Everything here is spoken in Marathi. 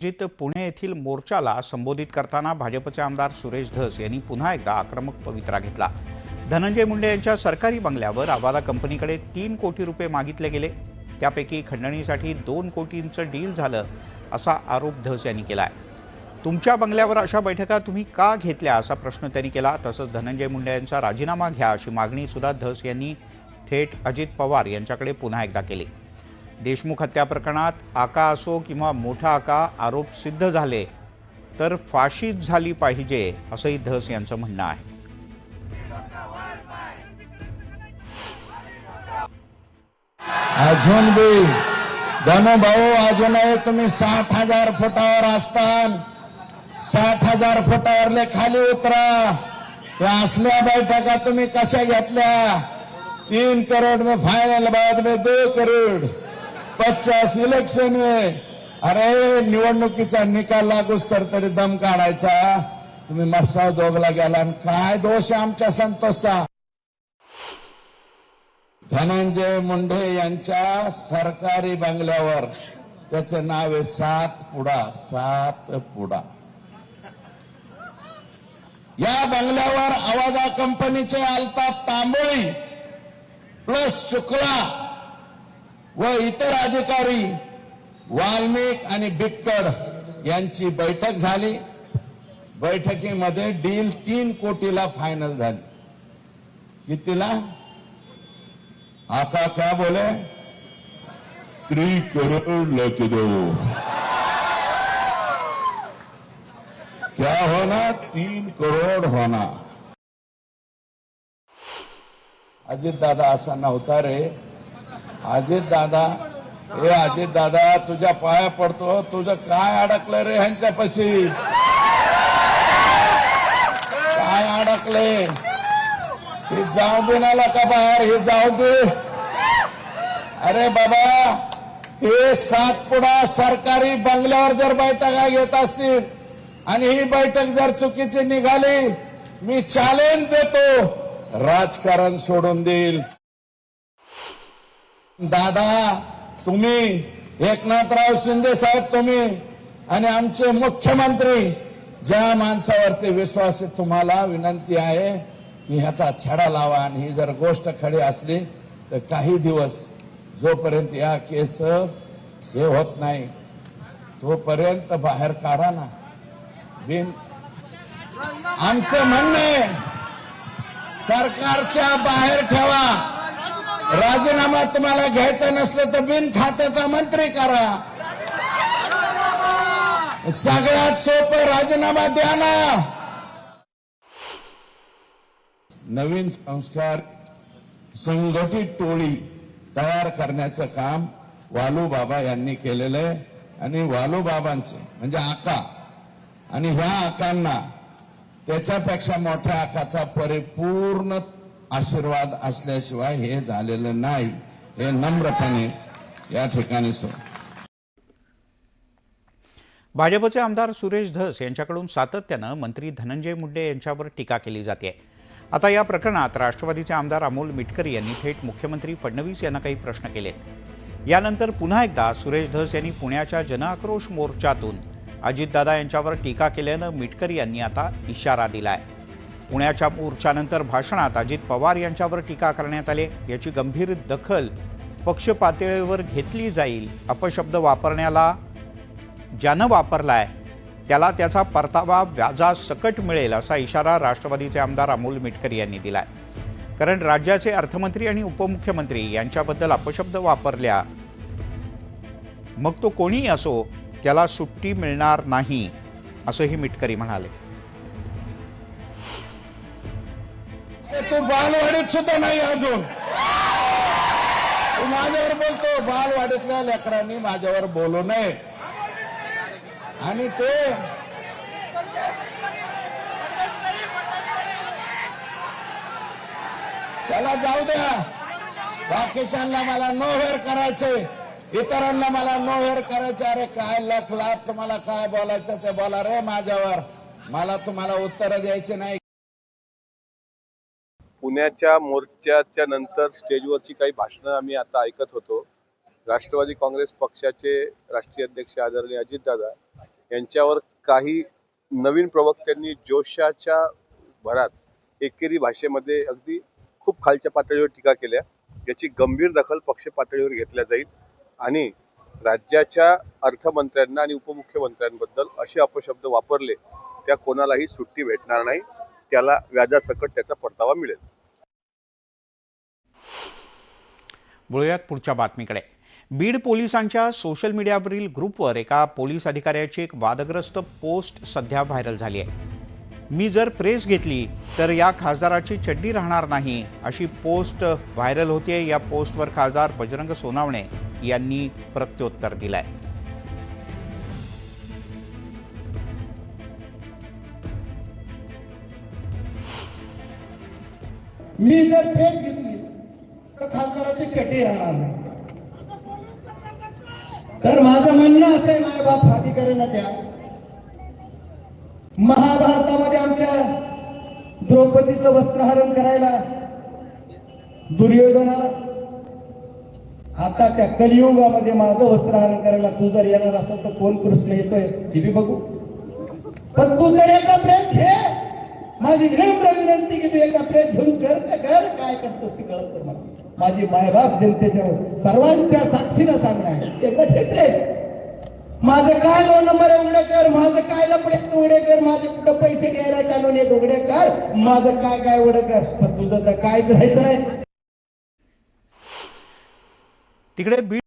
जित पुणे येथील मोर्चाला संबोधित करताना भाजपचे आमदार सुरेश धस यांनी पुन्हा एकदा आक्रमक पवित्रा घेतला। धनंजय मुंडे यांच्या सरकारी बंगल्यावर आवादा कंपनीकडे 3 कोटी रुपये मागितले गेले, त्यापैकी खंडणीसाठी 2 कोटींचं डील झालं असा आरोप धस यांनी केलाय। तुमच्या बंगल्यावर अशा बैठका तुम्ही का घेतल्या असा प्रश्न त्यांनी केला। तसंच धनंजय मुंडे यांचा राजीनामा घ्या अशी मागणी सुद्धा धस यांनी थेट अजित पवार यांच्याकडे पुन्हा एकदा केली। देशमुख हत्या प्रकरणात आका असो किंवा मोठा आका आरोप सिद्ध झाले तर फाशीच झाली पाहिजे असंही धस यांचं म्हणणं आहे। अजून बी धनु भाऊ अजूनही तुम्ही 60,000 फुटावर असतान, 60,000 फुटावरले खाली उतरा। या असल्या बैठका तुम्ही कशा घेतल्या? 3 करोड़ में फाइनल, बाद में 2 करोड़, 50 इलेक्शन में। अरे निवडणुकीचा निकाल लागूच तर तरी दम काढायचा। तुम्ही मस्ताव जोगला गेला आणि काय दोष आहे आमच्या संतोषचा? धनंजय मुंडे यांच्या सरकारी बंगल्यावर त्याचं नाव आहे 7 पुडा। या बंगल्यावर आवाजा कंपनीचे अल्ताफ तांबोळी प्लस शुक्ला व इतर अधिकारी वाल्मिक आणि बिक्कड यांची बैठक झाली। बैठकीमध्ये डील 3 कोटीला फायनल झाली। कितीला? आका क्या बोले? 3 करोड़ लेके दो। क्या होना? 3 करोड़ होना। अजित दादा असा नव्हता रे। अजित दादा तुझ्या पाया पडतो, तुझं काय अडकलं रे ह्यांच्यापाशी? काय अडकले? हे जाऊ दे नाला का बाहेर, हे जाऊ दे। अरे बाबा, हे 7 पुडा सरकारी बंगल्यावर जर बैठका घेत असतील आणि ही बैठक जर चुकीची निघाली, मी चॅलेंज देतो, राजकारण सोडून देईल। दादा तुम्ही, एकनाथराव शिंदे साहेब तुम्ही आणि आमचे मुख्यमंत्री, ज्या माणसावरती विश्वास आहे, तुम्हाला विनंती आहे की ह्याचा छडा लावा। आणि ही जर गोष्ट खरी असली तर काही दिवस जोपर्यंत या केस हे होत नाही तोपर्यंत बाहेर काढा ना। बिन आमचं म्हणणं आहे, सरकारच्या बाहेर ठेवा। राजीनामा तुम्हाला घ्यायचा नसलं तर बिन खात्याचा मंत्री करा। सगळ्यात सोपं राजीनामा द्या ना। नवीन संस्कार संघटित टोळी तयार करण्याचं काम वालूबाबा यांनी केलेलं आहे। आणि वालूबाबांचे म्हणजे आका आणि ह्या आकांना त्याच्यापेक्षा मोठ्या आकाचा परिपूर्ण आशीर्वाद असल्याशिवाय हे झालेलं नाही, हे नम्रपणे या ठिकाणी भाजपचे आमदार सुरेश धस यांच्याकडून सातत्यानं मंत्री धनंजय मुंडे यांच्यावर टीका केली जाते। आता या प्रकरणात राष्ट्रवादीचे आमदार अमोल मिटकरी यांनी थेट मुख्यमंत्री फडणवीस यांना काही प्रश्न केले। यानंतर पुन्हा एकदा सुरेश धस यांनी पुण्याच्या जनआक्रोश मोर्चातून अजितदादा यांच्यावर टीका केल्यानं मिटकरी यांनी आता इशारा दिलाय। पुण्याच्या मोर्चानंतर भाषणात अजित पवार यांच्यावर टीका करण्यात आली। याची गंभीर दखल पक्ष पातळीवर घेतली जाईल। अपशब्द वापरण्याला ज्यानं वापरलाय त्याला त्याचा परतावा व्याजासकट मिळेल असा इशारा राष्ट्रवादीचे आमदार अमोल मिटकरी यांनी दिलाय। कारण राज्याचे अर्थमंत्री आणि उपमुख्यमंत्री यांच्याबद्दल अपशब्द वापरल्या मग तो कोणीही असो त्याला सुट्टी मिळणार नाही असंही मिटकरी म्हणाले। तू बालवाडीत सुद्धा नाही अजून, तू माझ्यावर बोलतो। बालवाडीतल्या लेकरांनी माझ्यावर बोलू नये। आणि ते चला जाऊ द्या, बाकीच्यांना मला नो हेअर करायचे, इतरांना मला नो हेअर करायचे। अरे काय लख लाभ, तुम्हाला काय बोलायचं ते बोला रे माझ्यावर, मला तुम्हाला उत्तर द्यायचे नाही। पुण्याच्या मोर्चाच्या नंतर स्टेजवरची काही भाषणं आम्ही आता ऐकत होतो। राष्ट्रवादी काँग्रेस पक्षाचे राष्ट्रीय अध्यक्ष आदरणीय अजितदादा यांच्यावर काही नवीन प्रवक्त्यांनी जोशाच्या भरात एकेरी भाषेमध्ये अगदी खूप खालच्या पातळीवर टीका केल्या. याची गंभीर दखल पक्ष पातळीवर घेतल्या जाईल आणि राज्याच्या अर्थमंत्र्यांना आणि उपमुख्यमंत्र्यांबद्दल असे अपशब्द वापरले त्या कोणालाही सुट्टी भेटणार नाही. त्याला व्याजासकट त्याचा परतावा मिळेल. वळूयात पुढच्या बातमीकडे. बीड पोलिसांच्या सोशल मीडियावरील ग्रुपवर एका पोलीस अधिकाऱ्याची एक वादग्रस्त पोस्ट सध्या व्हायरल झाली आहे. मी जर प्रेस घेतली तर या खासदाराची चड्डी राहणार नाही, अशी पोस्ट व्हायरल होते. या पोस्टवर खासदार बजरंग सोनावणे यांनी प्रत्युत्तर दिलंय. मी जर प्रेस घेतली तर खासदाराची चटी राहणार नाही. तर माझं म्हणणं असं आहे, माय बाप अधिकाऱ्यांना द्या. महाभारतामध्ये आमच्या द्रौपदीचं वस्त्रहरण करायला दुर्योधनाला, आताच्या कलियुगामध्ये माझं वस्त्रहरण करायला तू जर येणार असेल तर कोण प्रश्न येतोय हे बी बघू. पण तू जर एकदा प्रेस घे, माझी विनम्र विनंती की तू एकदा प्रेस घेऊन कर काय करतोस ते कळत तर मला. माझी मायबाप जनतेच्या सर्वांच्या साक्षीनं सांगणार एकदा घे प्रेस. माझं काय 2 नंबर उघडे कर, माझं काय लपडे उघडे कर, माझे कुठं पैसे घ्यायला काढून येत उघडे कर, माझं काय उघडे कर, पण तुझं तर कायच राहायचं आहे. तिकडे बीड